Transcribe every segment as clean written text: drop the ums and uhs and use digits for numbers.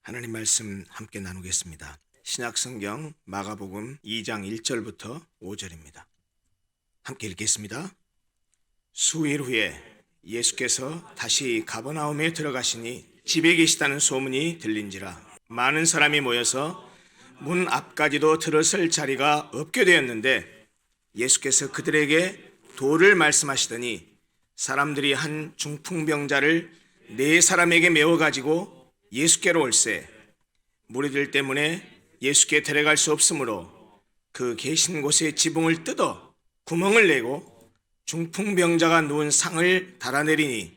하나님 말씀 함께 나누겠습니다. 신약성경 마가복음 2장 1절부터 5절입니다. 함께 읽겠습니다. 수일 후에 예수께서 다시 가버나움에 들어가시니 집에 계시다는 소문이 들린지라 많은 사람이 모여서 문 앞까지도 들어설 자리가 없게 되었는데 예수께서 그들에게 도를 말씀하시더니 사람들이 한 중풍병자를 네 사람에게 메워가지고 예수께로 올세 무리들 때문에 예수께 데려갈 수 없으므로 그 계신 곳에 지붕을 뜯어 구멍을 내고 중풍병자가 누운 상을 달아내리니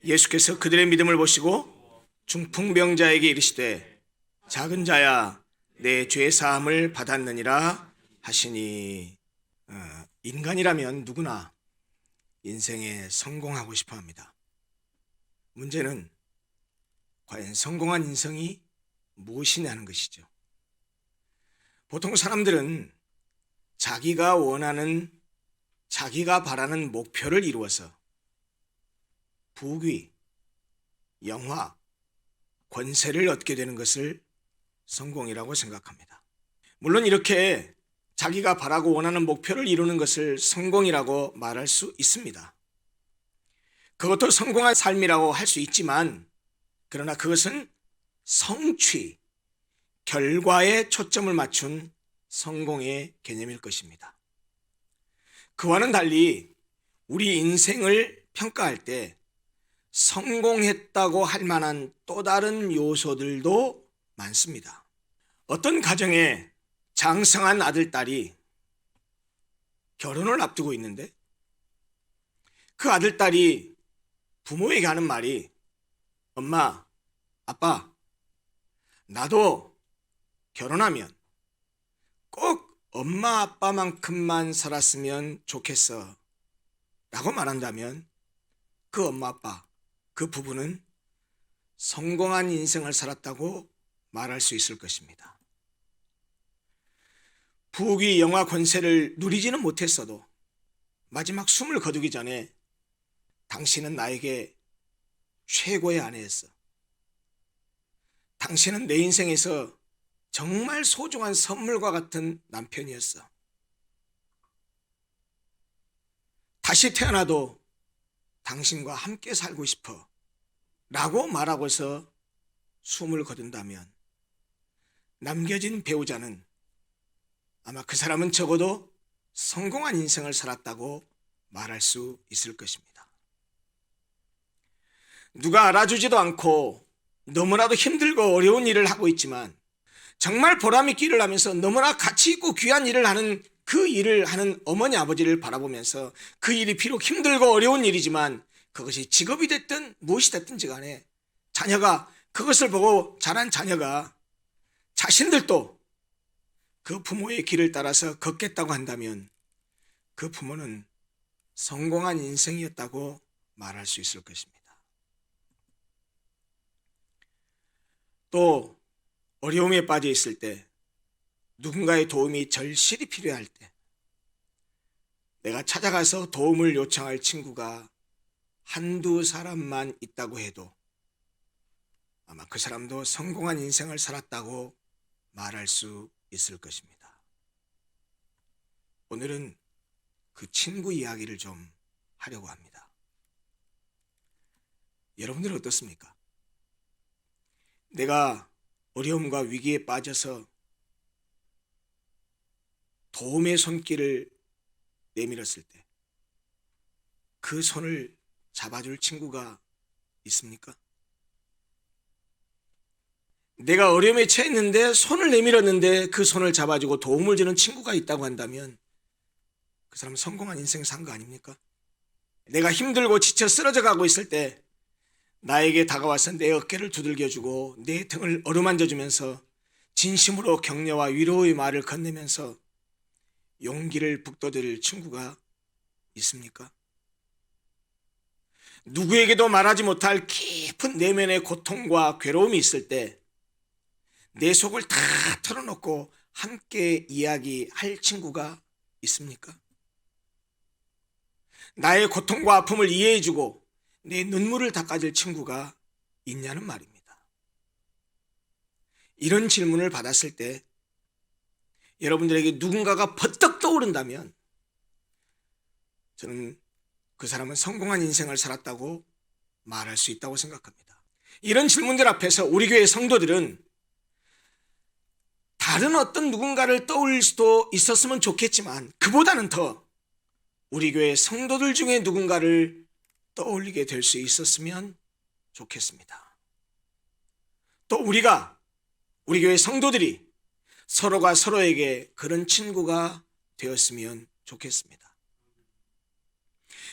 예수께서 그들의 믿음을 보시고 중풍병자에게 이르시되 작은 자야 내 죄사함을 받았느니라 하시니 인간이라면 누구나 인생에 성공하고 싶어 합니다. 문제는 과연 성공한 인생이 무엇이냐는 것이죠. 보통 사람들은 자기가 원하는, 자기가 바라는 목표를 이루어서 부귀, 영화, 권세를 얻게 되는 것을 성공이라고 생각합니다. 물론 이렇게 자기가 바라고 원하는 목표를 이루는 것을 성공이라고 말할 수 있습니다. 그것도 성공한 삶이라고 할 수 있지만 그러나 그것은 성취, 결과에 초점을 맞춘 성공의 개념일 것입니다. 그와는 달리 우리 인생을 평가할 때 성공했다고 할 만한 또 다른 요소들도 많습니다. 어떤 가정에 장성한 아들, 딸이 결혼을 앞두고 있는데 그 아들, 딸이 부모에게 하는 말이 엄마, 아빠, 나도 결혼하면 꼭 엄마, 아빠만큼만 살았으면 좋겠어 라고 말한다면 그 엄마, 아빠, 그 부부는 성공한 인생을 살았다고 말할 수 있을 것입니다. 부귀, 영화, 권세를 누리지는 못했어도 마지막 숨을 거두기 전에 당신은 나에게 최고의 아내였어. 당신은 내 인생에서 정말 소중한 선물과 같은 남편이었어. 다시 태어나도 당신과 함께 살고 싶어 라고 말하고서 숨을 거둔다면 남겨진 배우자는 아마 그 사람은 적어도 성공한 인생을 살았다고 말할 수 있을 것입니다. 누가 알아주지도 않고 너무나도 힘들고 어려운 일을 하고 있지만 정말 보람있게 일을 하면서 너무나 가치 있고 귀한 일을 하는 그 일을 하는 어머니 아버지를 바라보면서 그 일이 비록 힘들고 어려운 일이지만 그것이 직업이 됐든 무엇이 됐든지 간에 자녀가 그것을 보고 자란 자녀가 자신들도 그 부모의 길을 따라서 걷겠다고 한다면 그 부모는 성공한 인생이었다고 말할 수 있을 것입니다. 또 어려움에 빠져 있을 때 누군가의 도움이 절실히 필요할 때 내가 찾아가서 도움을 요청할 친구가 한두 사람만 있다고 해도 아마 그 사람도 성공한 인생을 살았다고 말할 수 있을 것입니다. 오늘은 그 친구 이야기를 좀 하려고 합니다. 여러분들은 어떻습니까? 내가 어려움과 위기에 빠져서 도움의 손길을 내밀었을 때 그 손을 잡아줄 친구가 있습니까? 내가 어려움에 처했는데 손을 내밀었는데 그 손을 잡아주고 도움을 주는 친구가 있다고 한다면 그 사람은 성공한 인생 산 거 아닙니까? 내가 힘들고 지쳐 쓰러져 가고 있을 때 나에게 다가와서 내 어깨를 두들겨주고 내 등을 어루만져주면서 진심으로 격려와 위로의 말을 건네면서 용기를 북돋을 친구가 있습니까? 누구에게도 말하지 못할 깊은 내면의 고통과 괴로움이 있을 때 내 속을 다 털어놓고 함께 이야기할 친구가 있습니까? 나의 고통과 아픔을 이해해주고 내 눈물을 닦아줄 친구가 있냐는 말입니다. 이런 질문을 받았을 때 여러분들에게 누군가가 버떡 떠오른다면 저는 그 사람은 성공한 인생을 살았다고 말할 수 있다고 생각합니다. 이런 질문들 앞에서 우리 교회 성도들은 다른 어떤 누군가를 떠올릴 수도 있었으면 좋겠지만 그보다는 더 우리 교회 성도들 중에 누군가를 떠올리게 될 수 있었으면 좋겠습니다. 또 우리 교회 성도들이 서로가 서로에게 그런 친구가 되었으면 좋겠습니다.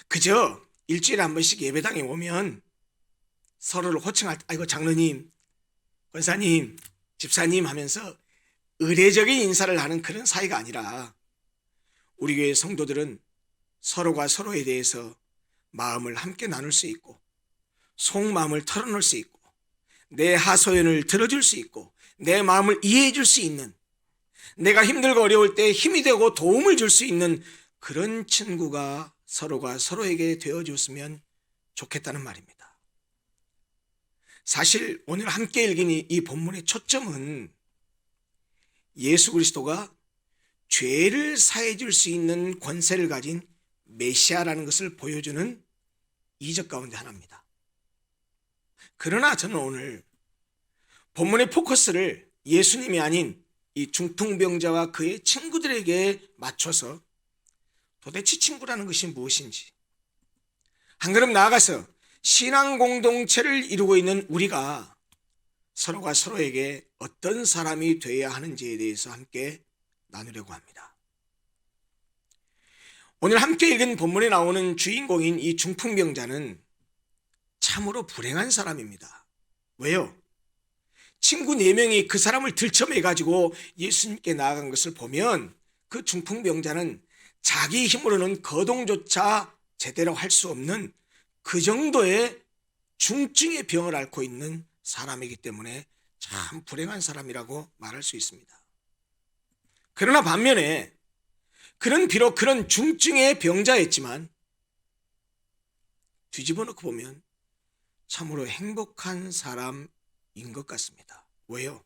그저 일주일에 한 번씩 예배당에 오면 서로를 호칭할 때 아이고 장로님, 권사님, 집사님 하면서 의례적인 인사를 하는 그런 사이가 아니라 우리 교회 성도들은 서로가 서로에 대해서 마음을 함께 나눌 수 있고 속마음을 털어놓을 수 있고 내 하소연을 들어줄 수 있고 내 마음을 이해해 줄 수 있는, 내가 힘들고 어려울 때 힘이 되고 도움을 줄 수 있는 그런 친구가 서로가 서로에게 되어줬으면 좋겠다는 말입니다. 사실 오늘 함께 읽은 이 본문의 초점은 예수 그리스도가 죄를 사해 줄 수 있는 권세를 가진 메시아라는 것을 보여주는 이적 가운데 하나입니다. 그러나 저는 오늘 본문의 포커스를 예수님이 아닌 이 중풍병자와 그의 친구들에게 맞춰서 도대체 친구라는 것이 무엇인지, 한 걸음 나아가서 신앙 공동체를 이루고 있는 우리가 서로가 서로에게 어떤 사람이 되어야 하는지에 대해서 함께 나누려고 합니다. 오늘 함께 읽은 본문에 나오는 주인공인 이 중풍병자는 참으로 불행한 사람입니다. 왜요? 친구 4명이 그 사람을 들쳐매가지고 예수님께 나아간 것을 보면 그 중풍병자는 자기 힘으로는 거동조차 제대로 할 수 없는 그 정도의 중증의 병을 앓고 있는 사람이기 때문에 참 불행한 사람이라고 말할 수 있습니다. 그러나 반면에 그는 비록 그런 중증의 병자였지만 뒤집어 놓고 보면 참으로 행복한 사람인 것 같습니다. 왜요?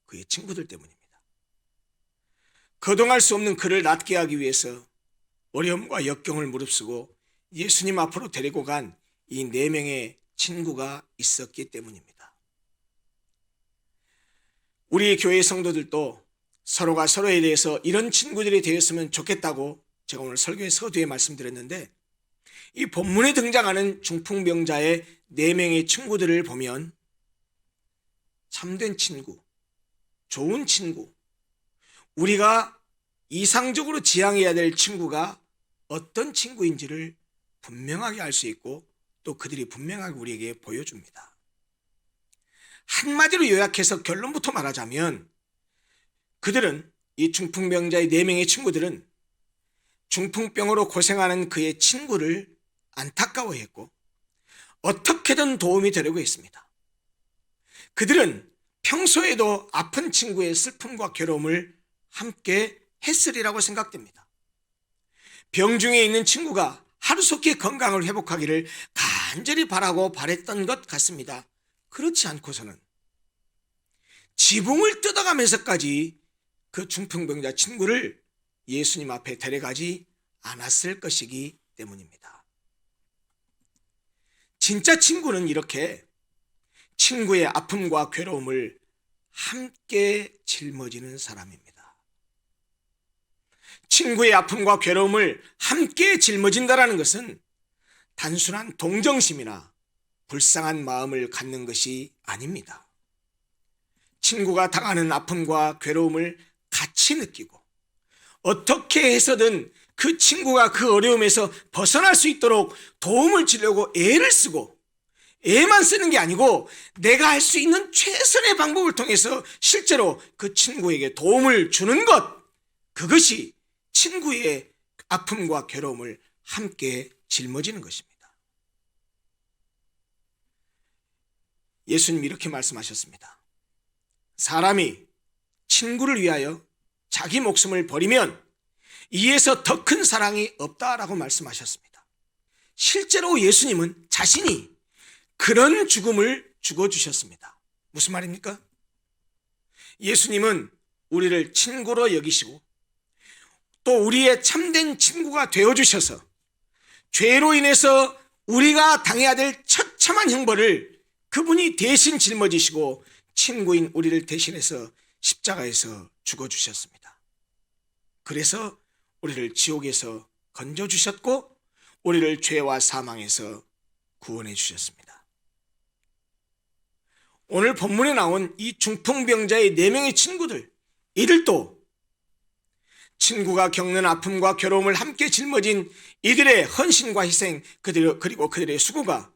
그의 친구들 때문입니다. 거동할 수 없는 그를 낫게 하기 위해서 어려움과 역경을 무릅쓰고 예수님 앞으로 데리고 간 이 4명의 친구가 있었기 때문입니다. 우리 교회 성도들도 서로가 서로에 대해서 이런 친구들이 되었으면 좋겠다고 제가 오늘 설교의 서두에 말씀드렸는데, 이 본문에 등장하는 중풍병자의 4명의 친구들을 보면 참된 친구, 좋은 친구, 우리가 이상적으로 지향해야 될 친구가 어떤 친구인지를 분명하게 알 수 있고 또 그들이 분명하게 우리에게 보여줍니다. 한마디로 요약해서 결론부터 말하자면 그들은, 이 중풍병자의 4명의 친구들은 중풍병으로 고생하는 그의 친구를 안타까워했고 어떻게든 도움이 되려고 했습니다. 그들은 평소에도 아픈 친구의 슬픔과 괴로움을 함께 했으리라고 생각됩니다. 병중에 있는 친구가 하루속히 건강을 회복하기를 간절히 바라고 바랬던 것 같습니다. 그렇지 않고서는 지붕을 뜯어가면서까지 그 중풍병자 친구를 예수님 앞에 데려가지 않았을 것이기 때문입니다. 진짜 친구는 이렇게 친구의 아픔과 괴로움을 함께 짊어지는 사람입니다. 친구의 아픔과 괴로움을 함께 짊어진다는 것은 단순한 동정심이나 불쌍한 마음을 갖는 것이 아닙니다. 친구가 당하는 아픔과 괴로움을 같이 느끼고 어떻게 해서든 그 친구가 그 어려움에서 벗어날 수 있도록 도움을 주려고 애를 쓰고, 애만 쓰는 게 아니고 내가 할 수 있는 최선의 방법을 통해서 실제로 그 친구에게 도움을 주는 것, 그것이 친구의 아픔과 괴로움을 함께 짊어지는 것입니다. 예수님이 이렇게 말씀하셨습니다. 사람이 친구를 위하여 자기 목숨을 버리면 이에서 더 큰 사랑이 없다라고 말씀하셨습니다. 실제로 예수님은 자신이 그런 죽음을 죽어주셨습니다. 무슨 말입니까? 예수님은 우리를 친구로 여기시고 또 우리의 참된 친구가 되어주셔서 죄로 인해서 우리가 당해야 될 처참한 형벌을 그분이 대신 짊어지시고 친구인 우리를 대신해서 십자가에서 죽어주셨습니다. 그래서 우리를 지옥에서 건져주셨고 우리를 죄와 사망에서 구원해 주셨습니다. 오늘 본문에 나온 이 중풍병자의 4명의 친구들, 이들도 친구가 겪는 아픔과 괴로움을 함께 짊어진 이들의 헌신과 희생, 그리고 그들의 수고가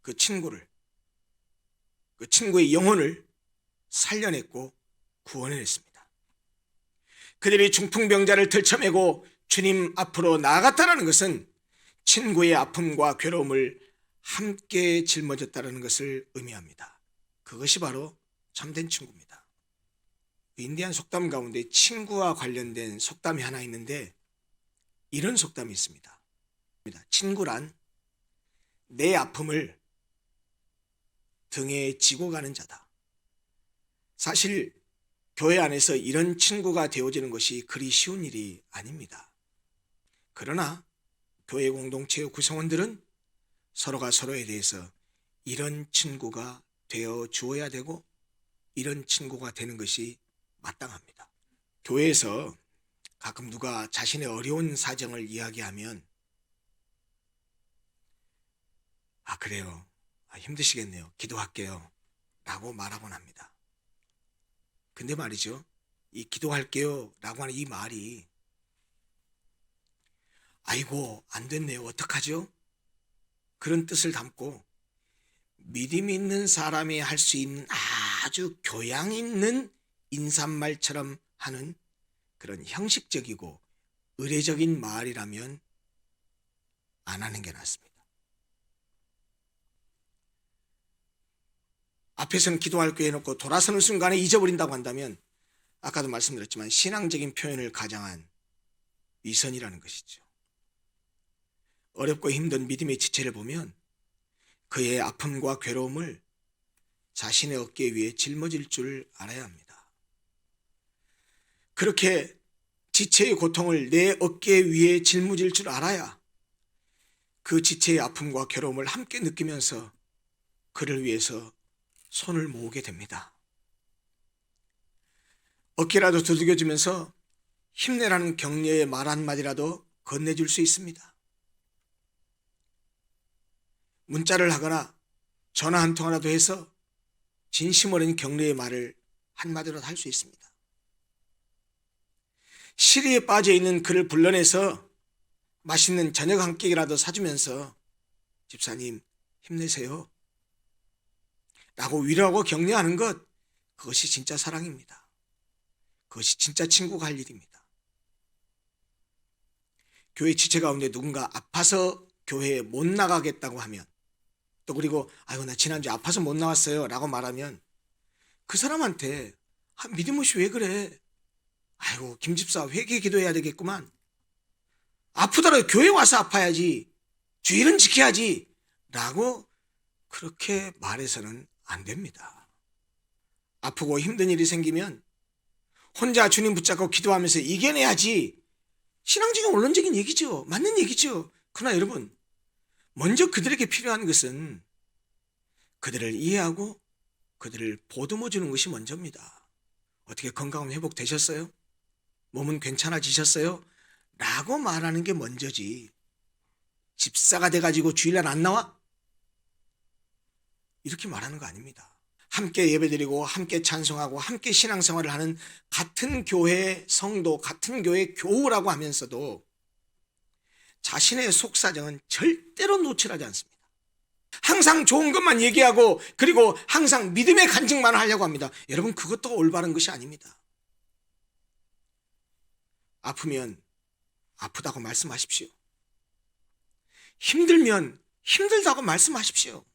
그 친구의 영혼을 살려냈고 구원해냈습니다. 그들이 중풍병자를 들쳐매고 주님 앞으로 나아갔다는 것은 친구의 아픔과 괴로움을 함께 짊어졌다는 것을 의미합니다. 그것이 바로 참된 친구입니다. 인디안 속담 가운데 친구와 관련된 속담이 하나 있는데 이런 속담이 있습니다. 친구란 내 아픔을 등에 지고 가는 자다. 사실 교회 안에서 이런 친구가 되어지는 것이 그리 쉬운 일이 아닙니다. 그러나 교회 공동체의 구성원들은 서로가 서로에 대해서 이런 친구가 되어 주어야 되고 이런 친구가 되는 것이 마땅합니다. 교회에서 가끔 누가 자신의 어려운 사정을 이야기하면 그래요. 힘드시겠네요. 기도할게요. 라고 말하곤 합니다. 근데 말이죠. 이 기도할게요. 라고 하는 이 말이 아이고 안 됐네요. 어떡하죠? 그런 뜻을 담고 믿음 있는 사람이 할 수 있는 아주 교양 있는 인사말처럼 하는 그런 형식적이고 의례적인 말이라면 안 하는 게 낫습니다. 앞에서는 기도할게요 해놓고 돌아서는 순간에 잊어버린다고 한다면 아까도 말씀드렸지만 신앙적인 표현을 가장한 위선이라는 것이죠. 어렵고 힘든 믿음의 지체를 보면 그의 아픔과 괴로움을 자신의 어깨 위에 짊어질 줄 알아야 합니다. 그렇게 지체의 고통을 내 어깨 위에 짊어질 줄 알아야 그 지체의 아픔과 괴로움을 함께 느끼면서 그를 위해서 손을 모으게 됩니다. 어깨라도 두들겨주면서 힘내라는 격려의 말 한마디라도 건네줄 수 있습니다. 문자를 하거나 전화 한 통화라도 해서 진심 어린 격려의 말을 한마디라도 할 수 있습니다. 시리에 빠져있는 그를 불러내서 맛있는 저녁 한 끼라도 사주면서 집사님 힘내세요 라고 위로하고 격려하는 것, 그것이 진짜 사랑입니다. 그것이 진짜 친구가 할 일입니다. 교회 지체 가운데 누군가 아파서 교회에 못 나가겠다고 하면 또 그리고 아이고 나 지난주에 아파서 못 나왔어요 라고 말하면 그 사람한테 믿음 없이 왜 그래? 아이고 김집사 회개 기도해야 되겠구만. 아프더라도 교회 와서 아파야지. 주일은 지켜야지 라고 그렇게 말해서는 안 됩니다. 아프고 힘든 일이 생기면 혼자 주님 붙잡고 기도하면서 이겨내야지. 신앙적인 원론적인 얘기죠. 맞는 얘기죠. 그러나 여러분 먼저 그들에게 필요한 것은 그들을 이해하고 그들을 보듬어 주는 것이 먼저입니다. 어떻게 건강은 회복되셨어요? 몸은 괜찮아지셨어요? 라고 말하는 게 먼저지. 집사가 돼가지고 주일날 안 나와? 이렇게 말하는 거 아닙니다. 함께 예배드리고 함께 찬송하고 함께 신앙생활을 하는 같은 교회 성도, 같은 교회 교우라고 하면서도 자신의 속사정은 절대로 노출하지 않습니다. 항상 좋은 것만 얘기하고 그리고 항상 믿음의 간증만 하려고 합니다. 여러분 그것도 올바른 것이 아닙니다. 아프면 아프다고 말씀하십시오. 힘들면 힘들다고 말씀하십시오.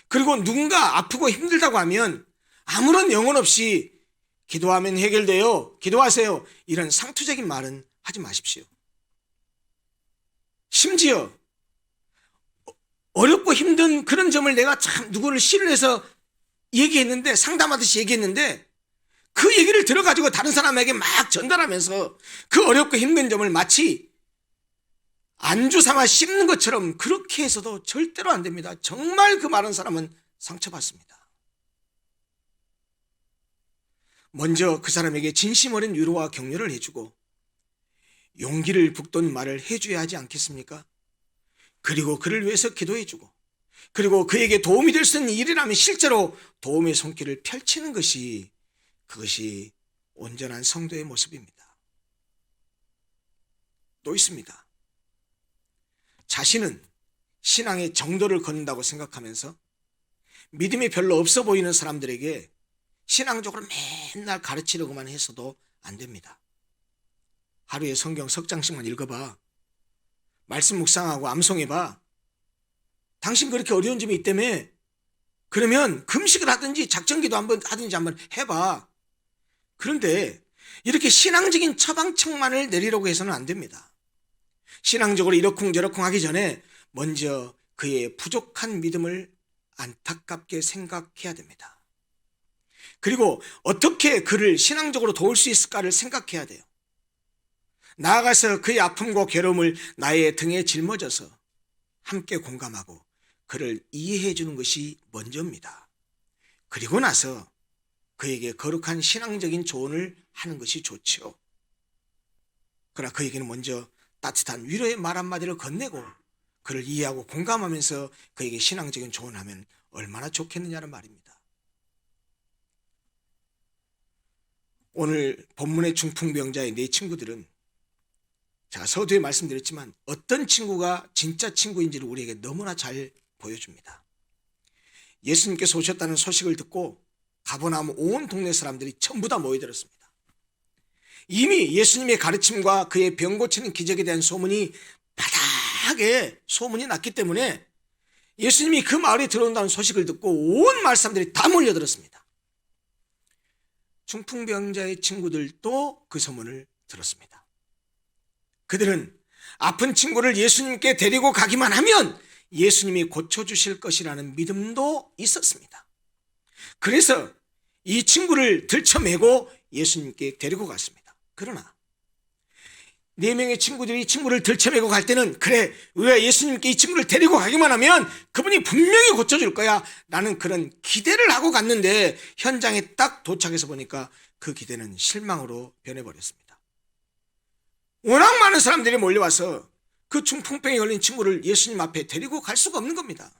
그리고 누군가 아프고 힘들다고 하면 아무런 영혼 없이 기도하면 해결돼요. 기도하세요. 이런 상투적인 말은 하지 마십시오. 심지어 어렵고 힘든 그런 점을 내가 참 누구를 신뢰해서 얘기했는데 상담하듯이 얘기했는데 그 얘기를 들어가지고 다른 사람에게 막 전달하면서 그 어렵고 힘든 점을 마치 안주 삼아 씹는 것처럼 그렇게 해서도 절대로 안 됩니다. 정말 그 많은 사람은 상처받습니다. 먼저 그 사람에게 진심 어린 위로와 격려를 해주고 용기를 북돋는 말을 해줘야 하지 않겠습니까? 그리고 그를 위해서 기도해주고, 그리고 그에게 도움이 될 수 있는 일이라면 실제로 도움의 손길을 펼치는 것이, 그것이 온전한 성도의 모습입니다. 또 있습니다. 자신은 신앙의 정도를 걷는다고 생각하면서 믿음이 별로 없어 보이는 사람들에게 신앙적으로 맨날 가르치려고만 했어도 안 됩니다. 하루에 성경 석 장씩만 읽어봐. 말씀 묵상하고 암송해봐. 당신 그렇게 어려운 점이 있다며? 그러면 금식을 하든지 작정기도 한번 하든지 한번 해봐. 그런데 이렇게 신앙적인 처방책만을 내리려고 해서는 안 됩니다. 신앙적으로 이러쿵저러쿵 하기 전에 먼저 그의 부족한 믿음을 안타깝게 생각해야 됩니다. 그리고 어떻게 그를 신앙적으로 도울 수 있을까를 생각해야 돼요. 나아가서 그의 아픔과 괴로움을 나의 등에 짊어져서 함께 공감하고 그를 이해해 주는 것이 먼저입니다. 그리고 나서 그에게 거룩한 신앙적인 조언을 하는 것이 좋죠. 그러나 그에게는 먼저 따뜻한 위로의 말 한마디를 건네고 그를 이해하고 공감하면서 그에게 신앙적인 조언을 하면 얼마나 좋겠느냐는 말입니다. 오늘 본문의 중풍병자의 네 친구들은, 제가 서두에 말씀드렸지만 어떤 친구가 진짜 친구인지를 우리에게 너무나 잘 보여줍니다. 예수님께서 오셨다는 소식을 듣고 가버나움 온 동네 사람들이 전부 다 모여들었습니다. 이미 예수님의 가르침과 그의 병 고치는 기적에 대한 소문이 바닥에 소문이 났기 때문에 예수님이 그 마을에 들어온다는 소식을 듣고 온 마을 사람들이 다 몰려들었습니다. 중풍병자의 친구들도 그 소문을 들었습니다. 그들은 아픈 친구를 예수님께 데리고 가기만 하면 예수님이 고쳐주실 것이라는 믿음도 있었습니다. 그래서 이 친구를 들쳐매고 예수님께 데리고 갔습니다. 그러나 4명의 친구들이 이 친구를 들쳐매고 갈 때는, 그래, 우리가 예수님께 이 친구를 데리고 가기만 하면 그분이 분명히 고쳐줄 거야 라는 그런 기대를 하고 갔는데, 현장에 딱 도착해서 보니까 그 기대는 실망으로 변해버렸습니다. 워낙 많은 사람들이 몰려와서 그 중풍병에 걸린 친구를 예수님 앞에 데리고 갈 수가 없는 겁니다.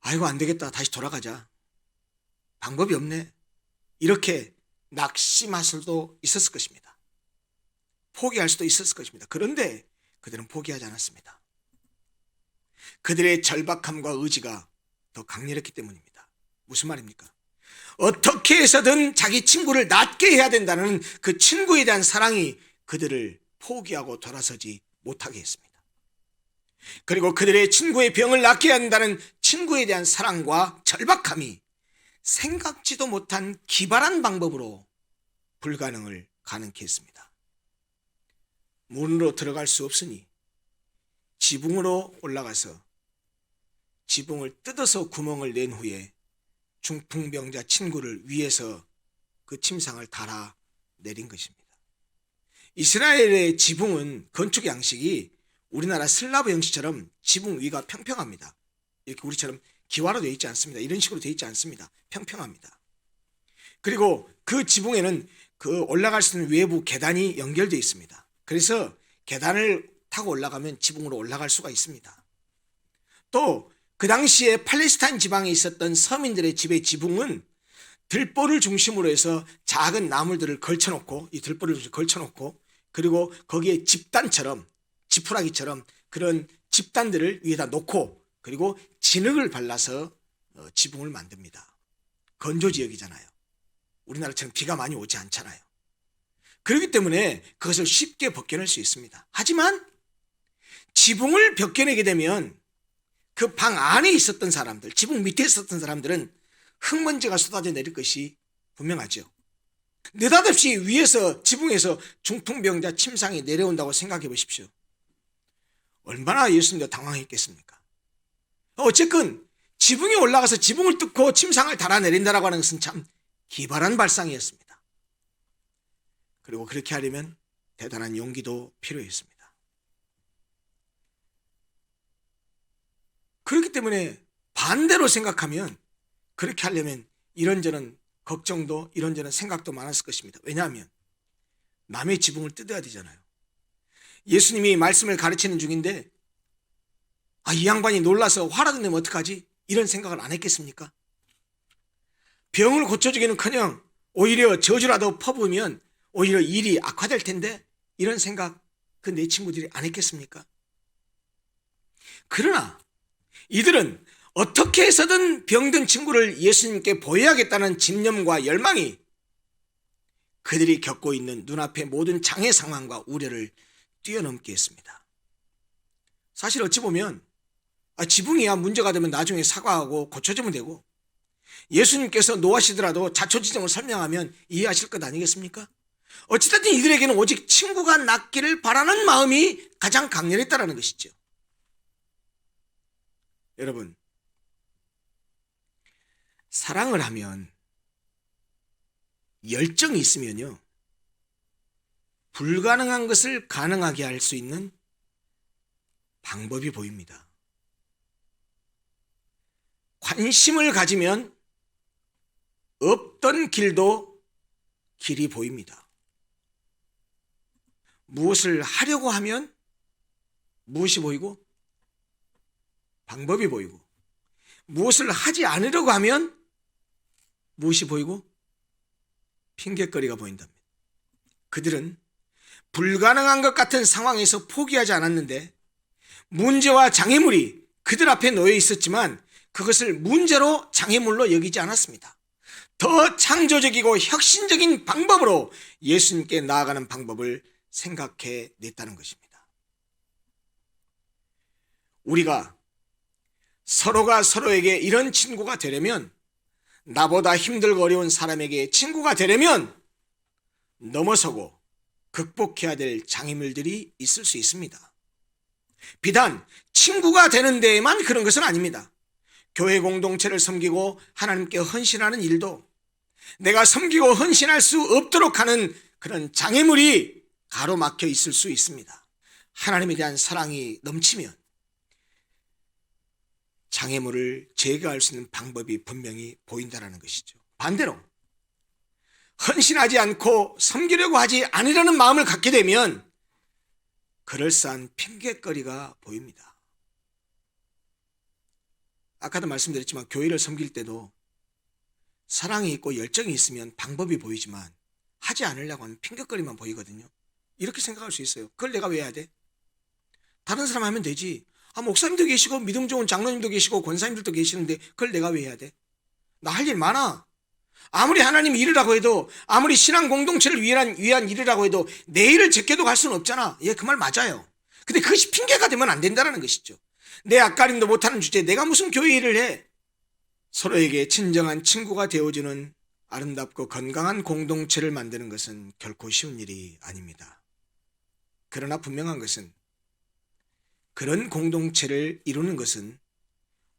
아이고, 안 되겠다, 다시 돌아가자, 방법이 없네, 이렇게 낙심할 수도 있었을 것입니다. 포기할 수도 있었을 것입니다. 그런데 그들은 포기하지 않았습니다. 그들의 절박함과 의지가 더 강렬했기 때문입니다. 무슨 말입니까? 어떻게 해서든 자기 친구를 낫게 해야 된다는 그 친구에 대한 사랑이 그들을 포기하고 돌아서지 못하게 했습니다. 그리고 그들의 친구의 병을 낫게 해야 한다는 친구에 대한 사랑과 절박함이 생각지도 못한 기발한 방법으로 불가능을 가능케 했습니다. 문으로 들어갈 수 없으니 지붕으로 올라가서 지붕을 뜯어서 구멍을 낸 후에 중풍병자 친구를 위에서 그 침상을 달아 내린 것입니다. 이스라엘의 지붕은 건축 양식이 우리나라 슬라브 형식처럼 지붕 위가 평평합니다. 이렇게 우리처럼 기와로 되어 있지 않습니다. 이런 식으로 되어 있지 않습니다. 평평합니다. 그리고 그 지붕에는 그 올라갈 수 있는 외부 계단이 연결되어 있습니다. 그래서 계단을 타고 올라가면 지붕으로 올라갈 수가 있습니다. 또 그 당시에 팔레스타인 지방에 있었던 서민들의 집의 지붕은 들보를 중심으로 해서 작은 나무들을 걸쳐놓고, 이 들보를 걸쳐놓고, 그리고 거기에 집단처럼, 지푸라기처럼 그런 집단들을 위에다 놓고, 그리고 진흙을 발라서 지붕을 만듭니다. 건조지역이잖아요. 우리나라처럼 비가 많이 오지 않잖아요. 그렇기 때문에 그것을 쉽게 벗겨낼 수 있습니다. 하지만 지붕을 벗겨내게 되면 그 방 안에 있었던 사람들, 지붕 밑에 있었던 사람들은 흙먼지가 쏟아져 내릴 것이 분명하죠. 느닷없이 위에서, 지붕에서 중풍병자 침상이 내려온다고 생각해 보십시오. 얼마나 예수님도 당황했겠습니까? 어쨌건 지붕에 올라가서 지붕을 뚫고 침상을 달아내린다라고 하는 것은 참 기발한 발상이었습니다. 그리고 그렇게 하려면 대단한 용기도 필요했습니다. 그렇기 때문에 반대로 생각하면 그렇게 하려면 이런저런 걱정도 이런저런 생각도 많았을 것입니다. 왜냐하면 남의 지붕을 뜯어야 되잖아요. 예수님이 말씀을 가르치는 중인데 이 양반이 놀라서 화라도 내면 어떡하지? 이런 생각을 안 했겠습니까? 병을 고쳐주기는커녕 오히려 저주라도 퍼부으면 오히려 일이 악화될 텐데 이런 생각 그 내 친구들이 안 했겠습니까? 그러나 이들은 어떻게 해서든 병든 친구를 예수님께 보여야겠다는 집념과 열망이 그들이 겪고 있는 눈앞의 모든 장애 상황과 우려를 뛰어넘게 했습니다. 사실 어찌 보면 지붕이야 문제가 되면 나중에 사과하고 고쳐주면 되고 예수님께서 노하시더라도 자초지종을 설명하면 이해하실 것 아니겠습니까? 어찌됐든 이들에게는 오직 친구가 낫기를 바라는 마음이 가장 강렬했다는 것이죠. 여러분, 사랑을 하면 열정이 있으면요 불가능한 것을 가능하게 할 수 있는 방법이 보입니다. 관심을 가지면 없던 길도 길이 보입니다. 무엇을 하려고 하면 무엇이 보이고 방법이 보이고 무엇을 하지 않으려고 하면 무엇이 보이고 핑곗거리가 보인답니다. 그들은 불가능한 것 같은 상황에서 포기하지 않았는데 문제와 장애물이 그들 앞에 놓여 있었지만 그것을 문제로 장애물로 여기지 않았습니다. 더 창조적이고 혁신적인 방법으로 예수님께 나아가는 방법을 생각해 냈다는 것입니다. 우리가 서로가 서로에게 이런 친구가 되려면 나보다 힘들고 어려운 사람에게 친구가 되려면 넘어서고 극복해야 될 장애물들이 있을 수 있습니다. 비단 친구가 되는 데에만 그런 것은 아닙니다. 교회 공동체를 섬기고 하나님께 헌신하는 일도 내가 섬기고 헌신할 수 없도록 하는 그런 장애물이 가로막혀 있을 수 있습니다. 하나님에 대한 사랑이 넘치면 장애물을 제거할 수 있는 방법이 분명히 보인다는 것이죠. 반대로 헌신하지 않고 섬기려고 하지 않으려는 마음을 갖게 되면 그럴싸한 핑곗거리가 보입니다. 아까도 말씀드렸지만 교회를 섬길 때도 사랑이 있고 열정이 있으면 방법이 보이지만 하지 않으려고 하면 핑곗거리만 보이거든요. 이렇게 생각할 수 있어요. 그걸 내가 왜 해야 돼? 다른 사람 하면 되지. 목사님도 계시고 믿음 좋은 장로님도 계시고 권사님들도 계시는데 그걸 내가 왜 해야 돼? 나 할 일 많아. 아무리 하나님 일이라고 해도 아무리 신앙 공동체를 위한 일이라고 해도 내 일을 제껴도 갈 수는 없잖아. 그 말 맞아요. 근데 그것이 핑계가 되면 안 된다는 것이죠. 내 앞가림도 못하는 주제에 내가 무슨 교회 일을 해? 서로에게 진정한 친구가 되어주는 아름답고 건강한 공동체를 만드는 것은 결코 쉬운 일이 아닙니다. 그러나 분명한 것은 그런 공동체를 이루는 것은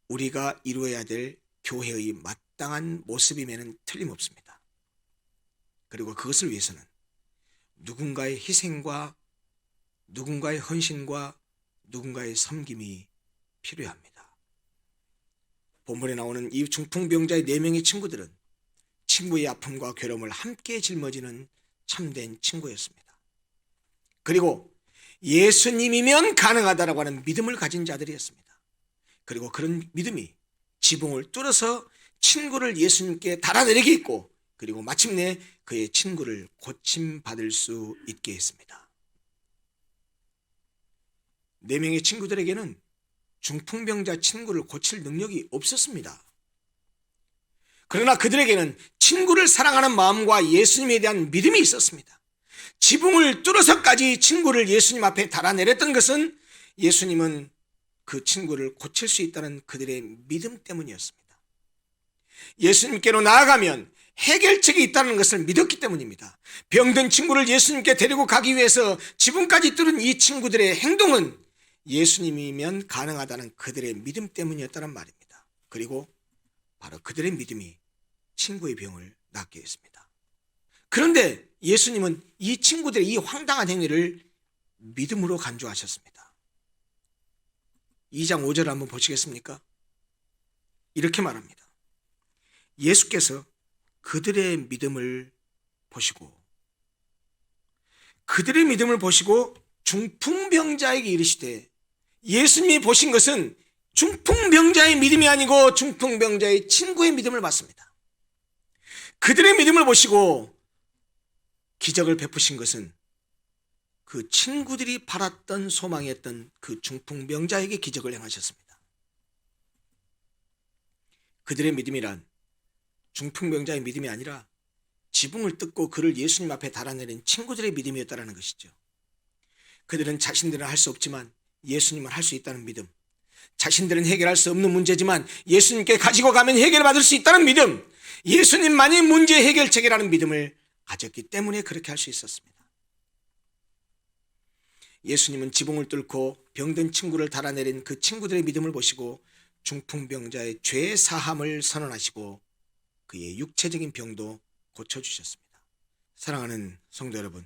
우리가 이루어야 될 교회의 마땅한 모습임에는 틀림없습니다. 그리고 그것을 위해서는 누군가의 희생과 누군가의 헌신과 누군가의 섬김이 필요합니다. 본문에 나오는 이 중풍병자의 4명의 친구들은 친구의 아픔과 괴로움을 함께 짊어지는 참된 친구였습니다. 그리고 예수님이면 가능하다라고 하는 믿음을 가진 자들이었습니다. 그리고 그런 믿음이 지붕을 뚫어서 친구를 예수님께 달아내리게 했고 그리고 마침내 그의 친구를 고침받을 수 있게 했습니다. 4명의 친구들에게는 중풍병자 친구를 고칠 능력이 없었습니다. 그러나 그들에게는 친구를 사랑하는 마음과 예수님에 대한 믿음이 있었습니다. 지붕을 뚫어서까지 친구를 예수님 앞에 달아내렸던 것은 예수님은 그 친구를 고칠 수 있다는 그들의 믿음 때문이었습니다. 예수님께로 나아가면 해결책이 있다는 것을 믿었기 때문입니다. 병든 친구를 예수님께 데리고 가기 위해서 지붕까지 뚫은 이 친구들의 행동은 예수님이면 가능하다는 그들의 믿음 때문이었다는 말입니다. 그리고 바로 그들의 믿음이 친구의 병을 낫게 했습니다. 그런데 예수님은 이 친구들의 이 황당한 행위를 믿음으로 간주하셨습니다. 2장 5절 한번 보시겠습니까? 이렇게 말합니다. 예수께서 그들의 믿음을 보시고 중풍병자에게 이르시되, 예수님이 보신 것은 중풍병자의 믿음이 아니고 중풍병자의 친구의 믿음을 봤습니다. 그들의 믿음을 보시고 기적을 베푸신 것은 그 친구들이 바랐던 소망이었던 그 중풍병자에게 기적을 행하셨습니다. 그들의 믿음이란 중풍병자의 믿음이 아니라 지붕을 뜯고 그를 예수님 앞에 달아내린 친구들의 믿음이었다는 것이죠. 그들은 자신들은 할 수 없지만 예수님은 할 수 있다는 믿음, 자신들은 해결할 수 없는 문제지만 예수님께 가지고 가면 해결받을 수 있다는 믿음, 예수님만이 문제 해결책이라는 믿음을 가졌기 때문에 그렇게 할 수 있었습니다. 예수님은 지붕을 뚫고 병든 친구를 달아내린 그 친구들의 믿음을 보시고 중풍병자의 죄 사함을 선언하시고 그의 육체적인 병도 고쳐주셨습니다. 사랑하는 성도 여러분,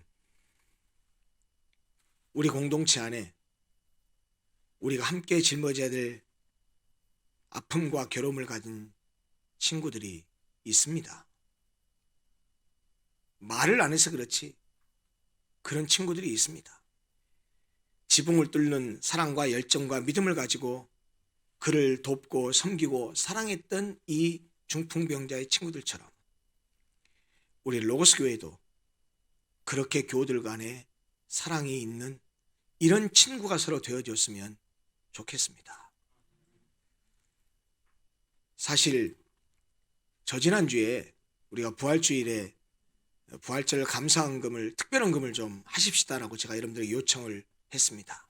우리 공동체 안에 우리가 함께 짊어져야 될 아픔과 괴로움을 가진 친구들이 있습니다. 말을 안 해서 그렇지 그런 친구들이 있습니다. 지붕을 뚫는 사랑과 열정과 믿음을 가지고 그를 돕고 섬기고 사랑했던 이 중풍병자의 친구들처럼 우리 로고스 교회도 그렇게 교우들 간에 사랑이 있는 이런 친구가 서로 되어줬으면 좋겠습니다. 사실 저지난주에 우리가 부활주일에 부활절 감사헌금을, 특별헌금을 좀 하십시다라고 제가 여러분들에게 요청을 했습니다.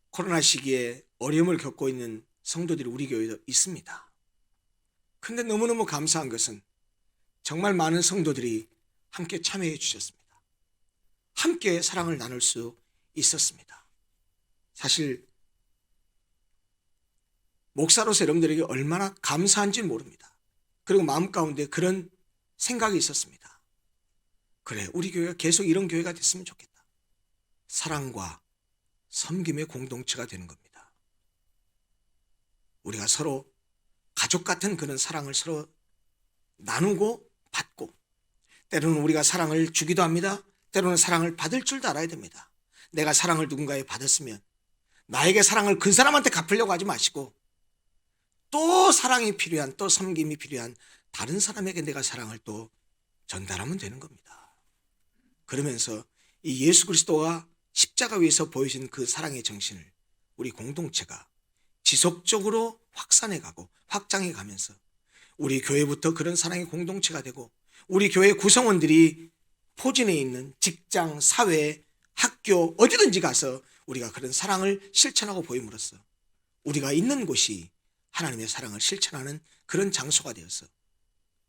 코로나 시기에 어려움을 겪고 있는 성도들이 우리 교회도 있습니다. 근데 너무너무 감사한 것은 정말 많은 성도들이 함께 참여해 주셨습니다. 함께 사랑을 나눌 수 있었습니다. 사실 목사로서 여러분들에게 얼마나 감사한지 모릅니다. 그리고 마음 가운데 그런 생각이 있었습니다. 그래, 우리 교회가 계속 이런 교회가 됐으면 좋겠다. 사랑과 섬김의 공동체가 되는 겁니다. 우리가 서로 가족 같은 그런 사랑을 서로 나누고 받고, 때로는 우리가 사랑을 주기도 합니다. 때로는 사랑을 받을 줄도 알아야 됩니다. 내가 사랑을 누군가에 받았으면 나에게 사랑을 그 사람한테 갚으려고 하지 마시고 또 사랑이 필요한, 또 섬김이 필요한 다른 사람에게 내가 사랑을 또 전달하면 되는 겁니다. 그러면서 이 예수 그리스도가 십자가 위에서 보여준 그 사랑의 정신을 우리 공동체가 지속적으로 확산해가고 확장해 가면서 우리 교회부터 그런 사랑의 공동체가 되고 우리 교회 구성원들이 포진해 있는 직장, 사회, 학교 어디든지 가서 우리가 그런 사랑을 실천하고 보임으로써 우리가 있는 곳이 하나님의 사랑을 실천하는 그런 장소가 되어서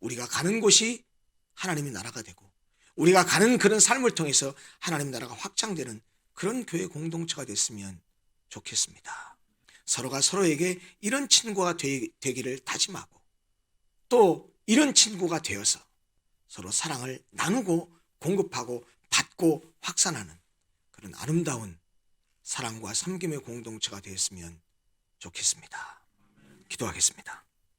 우리가 가는 곳이 하나님의 나라가 되고 우리가 가는 그런 삶을 통해서 하나님의 나라가 확장되는 그런 교회 공동체가 됐으면 좋겠습니다. 서로가 서로에게 이런 친구가 되기를 다짐하고 또 이런 친구가 되어서 서로 사랑을 나누고 공급하고 받고 확산하는 그런 아름다운 사랑과 섬김의 공동체가 되었으면 좋겠습니다. 기도하겠습니다.